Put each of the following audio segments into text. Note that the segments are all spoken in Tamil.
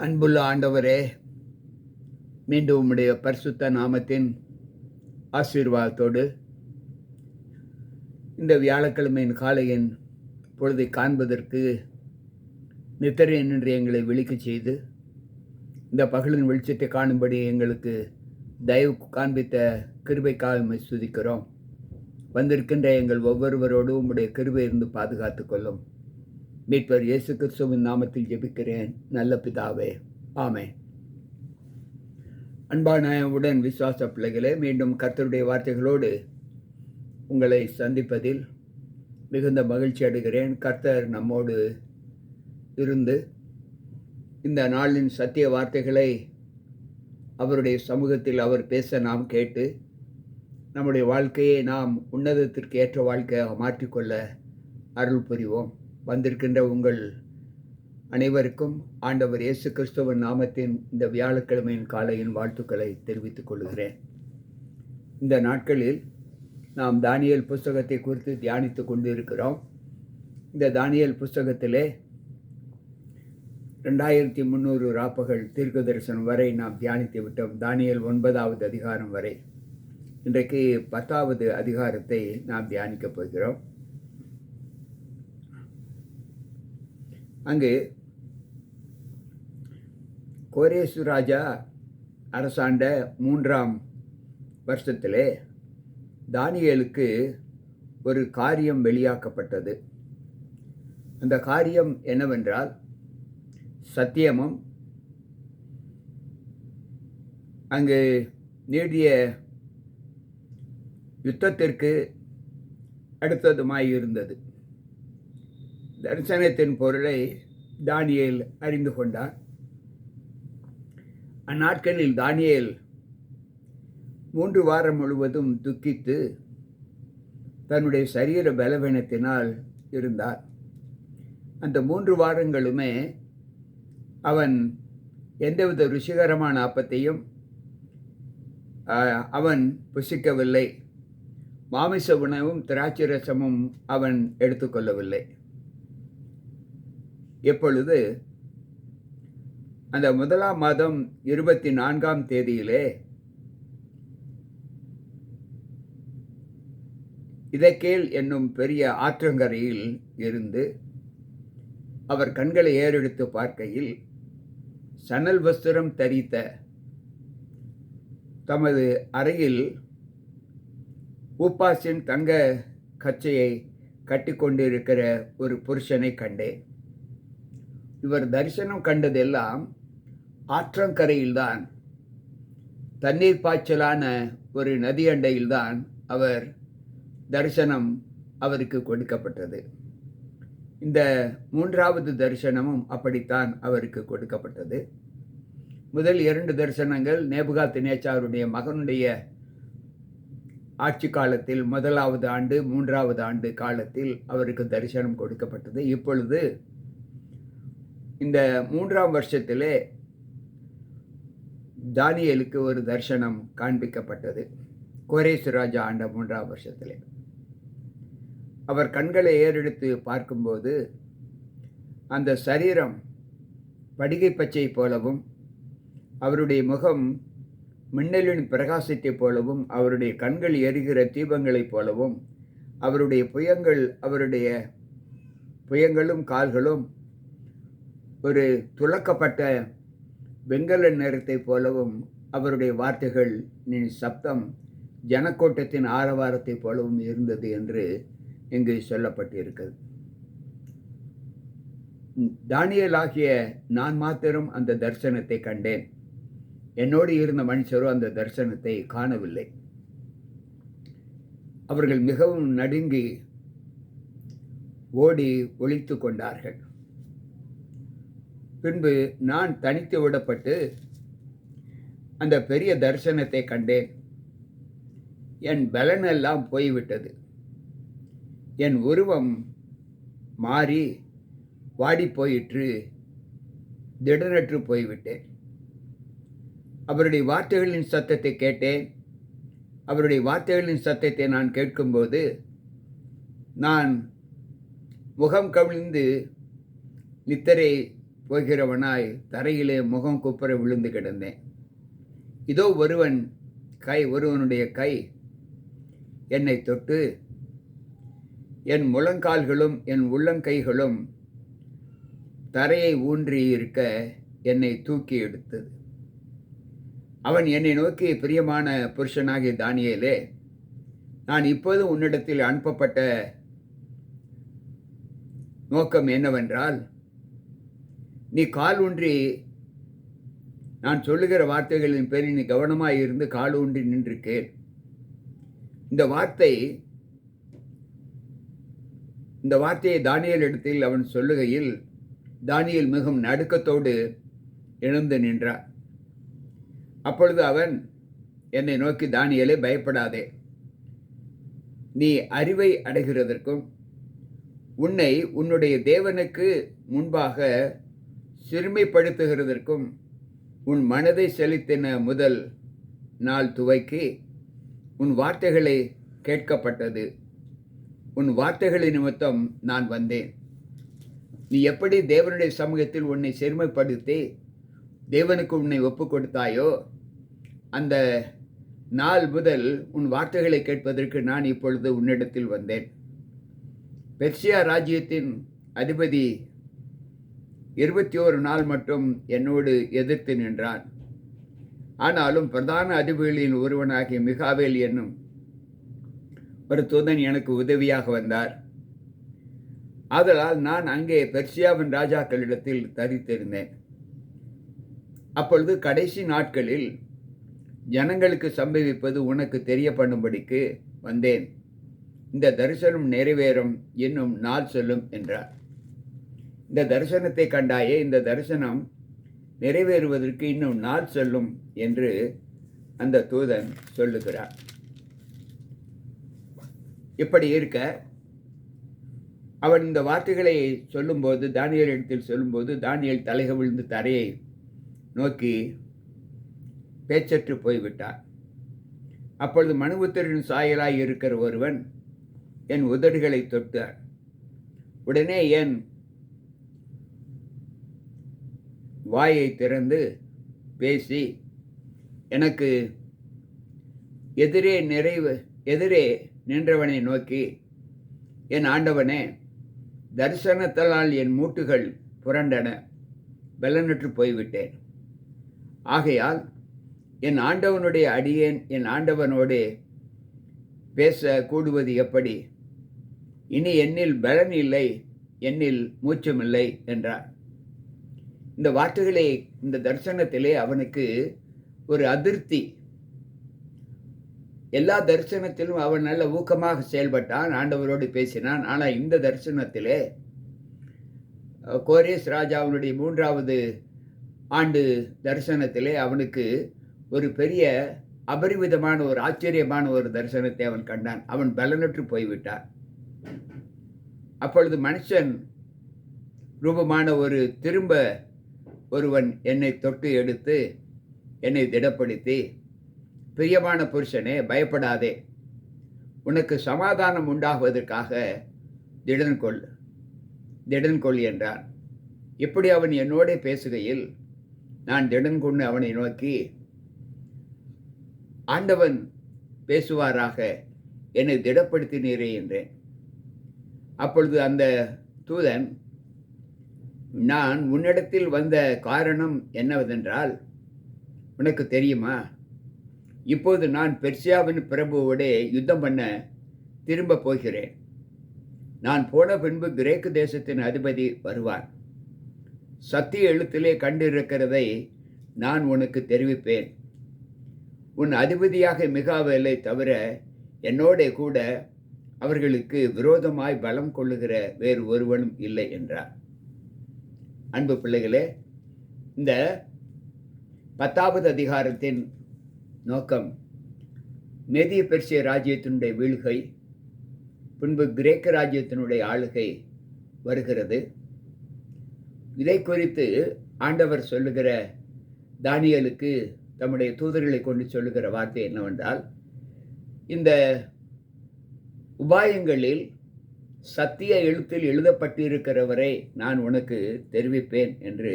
அன்புள்ள ஆண்டவரே, மீண்டும் உம்முடைய பரிசுத்த நாமத்தின் ஆசீர்வாதத்தோடு இந்த வியாழக்கிழமையின் காலையின் பொழுதை காண்பதற்கு நித்திரை நின்று எங்களை விழிக்கச் செய்து இந்த பகலின் வெளிச்சத்தை காணும்படி எங்களுக்கு தயவு காண்பித்த கிருபைக்காக உம்மை துதிக்கிறோம். வந்திருக்கின்ற எங்கள் ஒவ்வொருவரோடு உம்முடைய கிருபை இருந்து பாதுகாத்துக் கொள்ளும். மீட்பர் இயேசு கிறிஸ்துவின் நாமத்தில் ஜெபிக்கிறேன் நல்ல பிதாவே, ஆமென். அன்பான உடன் விசுவாச பிள்ளைகளே, மீண்டும் கர்த்தருடைய வார்த்தைகளோடு உங்களை சந்திப்பதில் மிகுந்த மகிழ்ச்சி அடைகிறேன். கர்த்தர் நம்மோடு இருந்து இந்த நாளின் சத்திய வார்த்தைகளை அவருடைய சமூகத்தில் அவர் பேச நாம் கேட்டு நம்முடைய வாழ்க்கையை நாம் உன்னதத்திற்கு ஏற்ற வாழ்க்கையாக மாற்றிக்கொள்ள அருள் புரிவோம். வந்திருக்கின்ற உங்கள் அனைவருக்கும் ஆண்டவர் இயேசு கிறிஸ்துவின் நாமத்தின் இந்த வியாழக்கிழமையின் காலையின் வாழ்த்துக்களை தெரிவித்துக் கொள்கிறேன். இந்த நாட்களில் நாம் தானியேல் புஸ்தகத்தை குறித்து தியானித்து கொண்டு இருக்கிறோம். இந்த தானியேல் புஸ்தகத்திலே 2300 ராப்பகல் தீர்க்க தரிசனம் வரை நாம் தியானித்து விட்டோம். தானியேல் 9வது அதிகாரம் வரை. இன்றைக்கு 10வது அதிகாரத்தை நாம் தியானிக்கப் போகிறோம். அங்கு கோரேசு ராஜா அரசாண்ட 3ஆம் வருஷத்திலே தானியேலுக்கு ஒரு காரியம் வெளியாக்கப்பட்டது. அந்த காரியம் என்னவென்றால், சத்தியமும் அங்கு நீடிய யுத்தத்திற்கு அடுத்ததுமாய் இருந்தது. தரிசனத்தின் பொருளை தானியேல் அறிந்து கொண்டார். அந்நாட்களில் தானியேல் 3 வாரம் முழுவதும் துக்கித்து தன்னுடைய சரீர பலவீனத்தினால் இருந்தார். அந்த 3 வாரங்களுமே அவன் எந்தவித ருசிகரமான அப்பத்தையும் அவன் புசிக்கவில்லை. மாமிச உணவும் திராட்சை ரசமும் அவன் எடுத்துக்கொள்ளவில்லை. எப்பொழுது அந்த 1ஆம் மாதம் 24ஆம் தேதியிலே இதக்கேல் என்னும் பெரிய ஆற்றங்கரையில் இருந்து அவர் கண்களை ஏறெடுத்து பார்க்கையில் சணல் வஸ்திரம் தரித்த தமது அறையில் ஊப்பாசின் தங்க கச்சையை கட்டிக்கொண்டிருக்கிற ஒரு புருஷனை கண்டேன். இவர் தரிசனம் கண்டதெல்லாம் ஆற்றங்கரையில்தான், தண்ணீர் பாய்ச்சலான ஒரு நதியண்டையில்தான் அவர் தரிசனம் அவருக்கு கொடுக்கப்பட்டது. இந்த 3வது தரிசனமும் அப்படித்தான் அவருக்கு கொடுக்கப்பட்டது. முதல் 2 தரிசனங்கள் நேபுகாத்நேச்சாருடைய மகனுடைய ஆட்சி காலத்தில் 1வது ஆண்டு 3வது ஆண்டு காலத்தில் அவருக்கு தரிசனம் கொடுக்கப்பட்டது. இப்பொழுது இந்த 3ஆம் வருஷத்திலே தானியேலுக்கு ஒரு தரிசனம் காண்பிக்கப்பட்டது. கோரேசு ராஜா ஆண்ட 3ஆம் வருஷத்திலே அவர் கண்களை ஏறெடுத்து பார்க்கும்போது அந்த சரீரம் படிகை பச்சை போலவும், அவருடைய முகம் மின்னலின் பிரகாசத்தை போலவும், அவருடைய கண்கள் எரிகிற தீபங்களைப் போலவும், அவருடைய புயங்களும் கால்களும் ஒரு துளக்கப்பட்ட வெங்கல நிறத்தை போலவும், அவருடைய வார்த்தைகள் சப்தம் ஜனக்கூட்டத்தின் ஆரவாரத்தை போலவும் இருந்தது என்று இங்கு சொல்லப்பட்டிருக்கிறது. தானியேல் ஆகிய நான் மாத்திரம் அந்த தரிசனத்தை கண்டேன். என்னோடு இருந்த மனுஷரோ அந்த தரிசனத்தை காணவில்லை. அவர்கள் மிகவும் நடுங்கி ஓடி ஒளித்து கொண்டார்கள். பின்பு நான் தனித்து விடப்பட்டு அந்த பெரிய தரிசனத்தை கண்டேன். என் பலனெல்லாம் போய்விட்டது. என் உருவம் மாறி வாடி போயிற்று, திடனற்று போய்விட்டேன். அவருடைய வார்த்தைகளின் சத்தத்தை கேட்டேன். அவருடைய வார்த்தைகளின் சத்தத்தை நான் கேட்கும்போது நான் முகம் கவிழ்ந்து நித்திரை போகிறவனாய் தரையிலே முகம் குப்புற விழுந்து கிடந்தேன். இதோ ஒருவனுடைய கை என்னை தொட்டு என் முழங்கால்களும் என் உள்ளங்கைகளும் தரையை ஊன்றி இருக்க என்னை தூக்கி எடுத்தது. அவன் என்னை நோக்கி, பிரியமான புருஷனாகிய தானியேலே, நான் இப்போது உன்னிடத்தில் அனுப்பப்பட்ட நோக்கம் என்னவென்றால், நீ கால் ஊன்றி நான் சொல்லுகிற வார்த்தைகளின் பேரில் நீ கவனமாய் இருந்து கால் ஊன்றி நின்று கேள். இந்த வார்த்தையை தானியேல் இடத்தில் அவன் சொல்லுகையில் தானியேல் மிகவும் நடுக்கத்தோடு எழுந்து நின்றார். அப்பொழுது அவன் என்னை நோக்கி, தானியேலே, பயப்படாதே. நீ அறிவை அடைகிறதற்கும் உன்னை உன்னுடைய தேவனுக்கு முன்பாக சிறுமைப்படுத்துகிறதற்கும் உன் மனதை செலுத்தின முதல் நாள் துவக்கி உன் வார்த்தைகளை கேட்கப்பட்டது. உன் வார்த்தைகளின் நிமித்தம் நான் வந்தேன். நீ எப்படி தேவனுடைய சமூகத்தில் உன்னை சிறுமைப்படுத்தி தேவனுக்கு உன்னை ஒப்பு கொடுத்தாயோ, அந்த நாள் முதல் உன் வார்த்தைகளை கேட்பதற்கு நான் இப்பொழுது உன்னிடத்தில் வந்தேன். பெர்சியா ராஜ்யத்தின் அதிபதி 21 நாள் மட்டும் என்னோடு எதிர்த்து நின்றான். ஆனாலும் பிரதான அதிபதிகளின் ஒருவனாகிய மிகாவேல் என்னும் ஒரு தூதன் எனக்கு உதவியாக வந்தார். ஆதலால் நான் அங்கே பெர்சியாவின் ராஜாக்களிடத்தில் தரித்திருந்தேன். அப்பொழுது கடைசி நாட்களில் ஜனங்களுக்கு சம்பவிப்பது உனக்கு தெரிய பண்ணும்படிக்கு வந்தேன். இந்த தரிசனம் நிறைவேறும் என்னும் நாள் சொல்லும் என்றார். இந்த தரிசனத்தை கண்டாயே, இந்த தரிசனம் நிறைவேறுவதற்கு இன்னும் நாள் சொல்லும் என்று அந்த தூதன் சொல்லுகிறார். இப்படி இருக்க அவன் இந்த வார்த்தைகளை சொல்லும்போது, தானியேல் இடத்தில் சொல்லும்போது, தானியேல் தலைகவிழ்ந்து தரையை நோக்கி பேச்சற்று போய்விட்டார். அப்பொழுது மனுபுத்திரரின் சாயலாய் இருக்கிற ஒருவன் என் உதடுகளை தொட்டார். உடனே என் வாயை திறந்து பேசி எனக்கு எதிரே நின்றவனை நோக்கி, என் ஆண்டவனே, தரிசனத்தால் என் மூட்டுகள் புரண்டன, பலனற்று போய்விட்டேன். ஆகையால் என் ஆண்டவனுடைய அடியேன் என் ஆண்டவனோடு பேச கூடுவது எப்படி? இனி என்னில் பலன் இல்லை, என்னில் மூச்சமில்லை என்றார். இந்த வார்த்தைகளை, இந்த தரிசனத்திலே அவனுக்கு ஒரு அதிருப்தி. எல்லா தரிசனத்திலும் அவன் நல்ல ஊக்கமாக செயல்பட்டான், ஆண்டவரோடு பேசினான். ஆனால் இந்த தரிசனத்திலே கோரேஸ் ராஜாவினுடைய 3வது ஆண்டு தரிசனத்திலே அவனுக்கு ஒரு பெரிய அபரிவிதமான ஒரு ஆச்சரியமான ஒரு தரிசனத்தை அவன் கண்டான். அவன் பலனற்று போய்விட்டான். அப்பொழுது மனுஷன் ரூபமான திரும்ப ஒருவன் என்னை தொட்டு எடுத்து என்னை திடப்படுத்தி, பிரியமான புருஷனே, பயப்படாதே, உனக்கு சமாதானம் உண்டாகுவதற்காக திடன் கொள் என்றான். இப்படி அவன் என்னோட பேசுகையில் நான் திடன் கொண்டு அவனை நோக்கி, ஆண்டவன் பேசுவாராக, என்னை திடப்படுத்தினீரே என்றேன். அப்பொழுது அந்த தூதன், நான் உன்னிடத்தில் வந்த காரணம் என்னவென்றால் உனக்கு தெரியுமா? இப்போது நான் பெர்சியாவின் பிரபுவோட யுத்தம் பண்ண திரும்ப போகிறேன். நான் போன பின்பு கிரேக்கு தேசத்தின் அதிபதி வருவான். சத்திய எழுத்திலே கண்டிருக்கிறதை நான் உனக்கு தெரிவிப்பேன். உன் அதிபதியாக மிகாவேலை தவிர என்னோட கூட அவர்களுக்கு விரோதமாய் பலம் கொள்ளுகிற வேறு ஒருவனும் இல்லை என்றார். அன்பு பிள்ளைகளே, இந்த 10வது அதிகாரத்தின் நோக்கம் மேதிய பெர்சிய ராஜ்யத்தினுடைய வீழ்கை, பின்பு கிரேக்க ராஜ்யத்தினுடைய ஆளுகை வருகிறது. இதை குறித்து ஆண்டவர் சொல்லுகிற தானியேலுக்கு தம்முடைய தூதர்களை கொண்டு சொல்லுகிற வார்த்தை என்னவென்றால், இந்த உபாயங்களில் சத்திய எழுத்தில் எழுதப்பட்டிருக்கிறவரை நான் உனக்கு தெரிவிப்பேன் என்று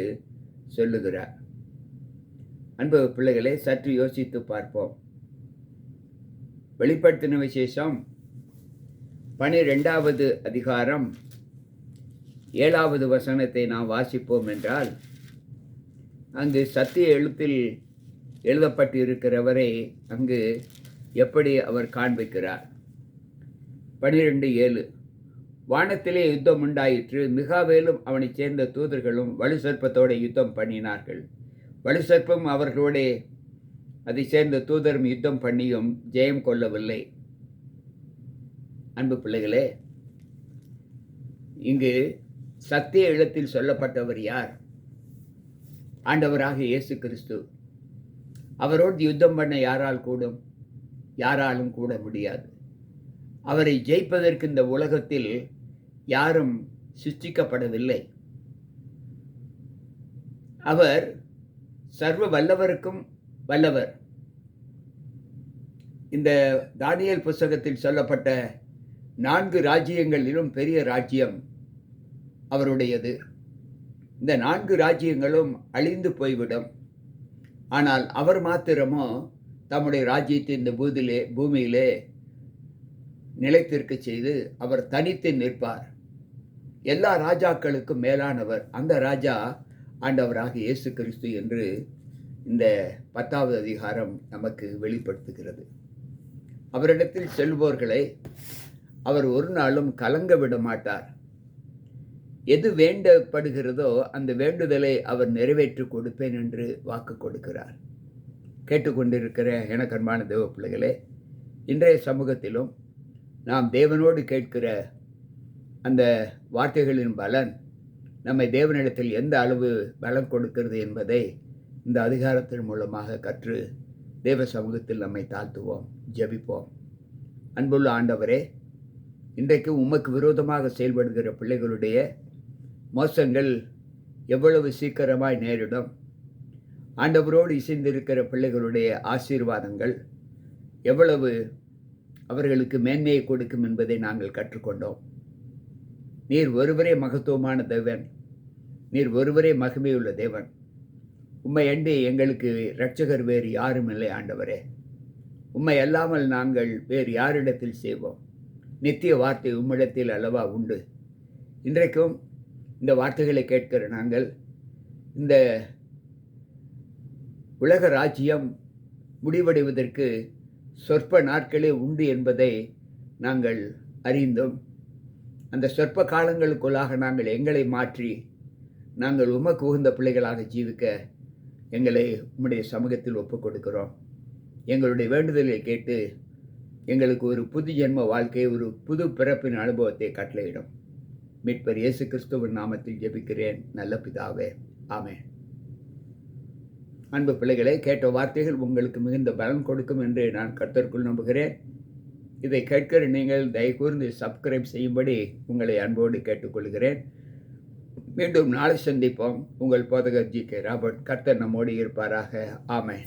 சொல்லுகிறார். அன்பு பிள்ளைகளை, சற்று யோசித்து பார்ப்போம். வெளிப்படுத்தின விசேஷம் 12வது அதிகாரம் 7வது வசனத்தை நாம் வாசிப்போம் என்றால், அங்கு சத்திய எழுத்தில் எழுதப்பட்டு இருக்கிறவரை அங்கு எப்படி அவர் காண்பிக்கிறார். 12:7 வானத்திலே யுத்தம் உண்டாயிற்று, மிகாவேலும் அவனைச் சேர்ந்த தூதர்களும் வலுசற்பத்தோட யுத்தம் பண்ணினார்கள். வலுசற்பம் அவர்களோட அதை சேர்ந்த தூதரும் யுத்தம் பண்ணியும் ஜெயம் கொள்ளவில்லை. அன்பு பிள்ளைகளே, இங்கு சத்திய எழுத்தில் சொல்லப்பட்டவர் யார்? ஆண்டவராக இயேசு கிறிஸ்து. அவரோடு யுத்தம் பண்ண யாரால் கூடும்? யாராலும் கூட முடியாது. அவரை ஜெயிப்பதற்கு இந்த உலகத்தில் யாரும் சிருஷ்டிக்கப்படவில்லை. அவர் சர்வ வல்லவருக்கும் வல்லவர். இந்த தானியேல் புத்தகத்தில் சொல்லப்பட்ட 4 ராஜ்யங்களிலும் பெரிய ராஜ்யம் அவருடையது. இந்த 4 ராஜ்யங்களும் அழிந்து போய்விடும். ஆனால் அவர் மாத்திரமோ தம்முடைய ராஜ்யத்தை இந்த பூமியிலே நிலைத்திருக்க செய்து அவர் தனித்து நிற்பார். எல்லா ராஜாக்களுக்கும் மேலானவர் அந்த ராஜா ஆண்டவராக இயேசு கிறிஸ்து என்று இந்த 10வது அதிகாரம் நமக்கு வெளிப்படுத்துகிறது. அவரிடத்தில் செல்வோர்களை அவர் ஒரு நாளும் கலங்க விட மாட்டார். எது வேண்டப்படுகிறதோ அந்த வேண்டுதலை அவர் நிறைவேற்றி கொடுப்பேன் என்று வாக்கு கொடுக்கிறார். கேட்டுக்கொண்டிருக்கிற எனக்கு அன்பான தேவ பிள்ளைகளே, இன்றைய சமூகத்திலும் நாம் தேவனோடு கேட்கிற அந்த வார்த்தைகளின் பலன் நம்மை தேவனிடத்தில் எந்த அளவு பலன் கொடுக்கிறது என்பதை இந்த அதிகாரத்தின் மூலமாக கற்று தேவ சமூகத்தில் நம்மை தாழ்த்துவோம், ஜெபிப்போம். அன்புள்ள ஆண்டவரே, இன்றைக்கு உமக்கு விரோதமாக செயல்படுகிற பிள்ளைகளுடைய மோசங்கள் எவ்வளவு சீக்கிரமாய் நேரிடும். ஆண்டவரோடு இசைந்திருக்கிற பிள்ளைகளுடைய ஆசீர்வாதங்கள் எவ்வளவு அவர்களுக்கு மேன்மையை கொடுக்கும் என்பதை நாங்கள் கற்றுக்கொண்டோம். நீர் ஒருவரே மகத்துவமான தேவன், நீர் ஒருவரே மகிமையுள்ள தேவன். உம்மை அன்றி எங்களுக்கு இரட்சகர் வேறு யாரும் இல்லை ஆண்டவரே. உம்மை அல்லாமல் நாங்கள் வேறு யாரிடத்தில் செய்வோம்? நித்திய வார்த்தை உம்மிடத்தில் அல்லவா உண்டு. இன்றைக்கும் இந்த வார்த்தைகளை கேட்கிற நாங்கள் இந்த உலக ராஜ்யம் முடிவடைவதற்கு சொற்ப நாட்களே உண்டு என்பதை நாங்கள் அறிந்தும் அந்த சொற்ப காலங்களுக்குள்ளாக நாங்கள் எங்களை மாற்றி நாங்கள் உமக்கு உகந்த பிள்ளைகளாக ஜீவிக்க எங்களை உம்முடைய சமூகத்தில் ஒப்புக் கொடுக்கிறோம். எங்களுடைய வேண்டுதலை கேட்டு எங்களுக்கு ஒரு புது ஜென்ம வாழ்க்கை, ஒரு புது பிறப்பின் அனுபவத்தை கட்டளையிடும். மீட்பர் இயேசு கிறிஸ்துவின் நாமத்தில் ஜெபிக்கிறேன் நல்ல பிதாவே, ஆமென். அன்பு பிள்ளைகளை, கேட்ட வார்த்தைகள் உங்களுக்கு மிகுந்த பலன் கொடுக்கும் என்று நான் கர்த்தருக்குள் நம்புகிறேன். இதை கேட்கிற நீங்கள் தயவுகூர்ந்து சப்ஸ்கிரைப் செய்யும்படி உங்களை அன்போடு கேட்டுக்கொள்கிறேன். மீண்டும் நாளை சந்திப்போம். உங்கள் போதகர் ஜி.கே. ராபர்ட். கர்த்தர் நம்மோடு இருப்பாராக. ஆமென்.